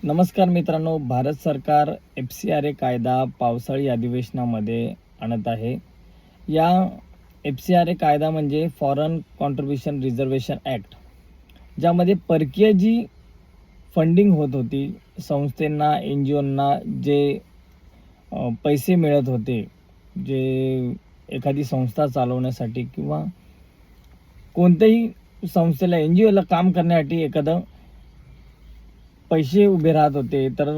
नमस्कार मित्रांनो, भारत सरकार FCRA कायदा पावसाळी अधिवेशनामध्ये आणत आहे. या FCRA कायदा म्हणजे फॉरेन कॉन्ट्रिब्युशन रिझर्वेशन ॲक्ट, ज्यामध्ये परकीय जी फंडिंग होत होती संस्थांना, NGOंना जे पैसे मिळत होते, जे एखादी संस्था चालवण्यासाठी किंवा कोणत्याही संस्थेला NGOला काम करण्यासाठी एखादं पैसे उभे राहत होते, तर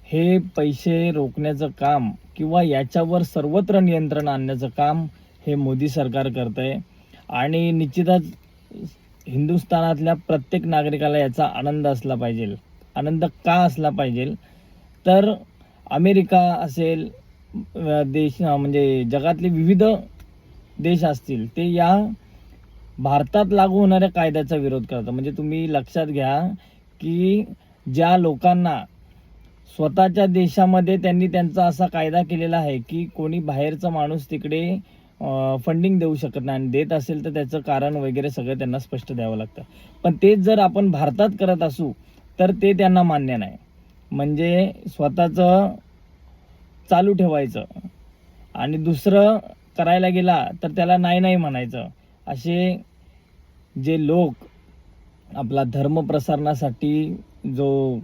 हे पैसे रोखण्याचं काम किंवा याच्यावर सर्वत्र नियंत्रण आणण्याचं काम हे मोदी सरकार करत आहे. आणि निश्चितच हिंदुस्थानातल्या प्रत्येक नागरिकाला याचा आनंद असला पाहिजे. आनंद का असला पाहिजे, तर अमेरिका असेल, देश म्हणजे जगातले विविध देश असतील, ते या भारतात लागू होणाऱ्या कायद्याचा विरोध करतात. म्हणजे तुम्ही लक्षात घ्या की ज्या लोकांना स्वतःच्या देशामध्ये त्यांनी त्यांचा असा कायदा केलेला आहे की कोणी बाहेरचा माणूस तिकडे फंडिंग देऊ शकत नाही, आणि देत असेल तर त्याचं कारण वगैरे सगळं त्यांना स्पष्ट द्यावं लागतं. पण तेच जर आपण भारतात करत असू तर ते त्यांना मान्य नाही. म्हणजे स्वतःचं चालू ठेवायचं आणि दुसरं करायला गेला तर त्याला नाही नाही म्हणायचं. असे जे लोक आपला धर्म प्रसारणासाठी जो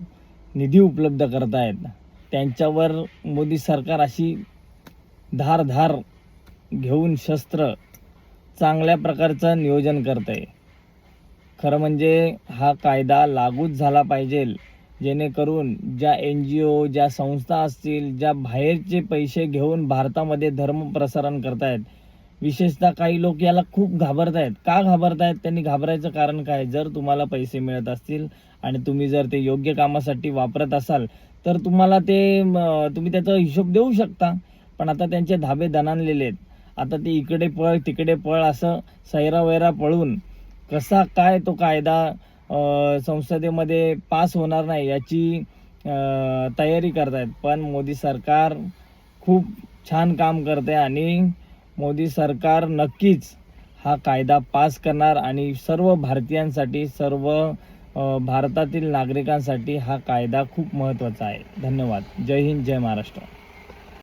निधी उपलब्ध करत आहेत, त्यांच्यावर मोदी सरकार अशी धार घेऊन शस्त्र चांगल्या प्रकारचं नियोजन करत आहे. खरं म्हणजे हा कायदा लागूच झाला पाहिजे, जेणेकरून ज्या NGO, ज्या संस्था असतील, ज्या बाहेरचे पैसे घेऊन भारतामध्ये धर्म प्रसारण करतायत, विशेषतः काही लोक याला खूप घाबरत आहेत. का घाबरत आहेत? त्यांनी घाबरायचं कारण काय? जर तुम्हाला पैसे मिळत असतील आणि तुम्ही जर ते योग्य कामासाठी वापरत असाल तर तुम्हाला ते तुम्ही त्याचा हिशोब देऊ शकता. पण आता त्यांचे धाबे दणाणलेले आहेत. आता ते इकडे पळ तिकडे पळ असं सैरावैरा पळून कसा काय तो कायदा संसदेमध्ये पास होणार नाही याची तयारी करतायत. पण मोदी सरकार खूप छान काम करते आणि मोदी सरकार नक्कीच हा कायदा पास करणार आणि सर्व भारतीयांसाठी, सर्व भारतातील नागरिकांसाठी हा कायदा खूप महत्त्वाचा आहे. धन्यवाद. जय हिंद, जय महाराष्ट्र.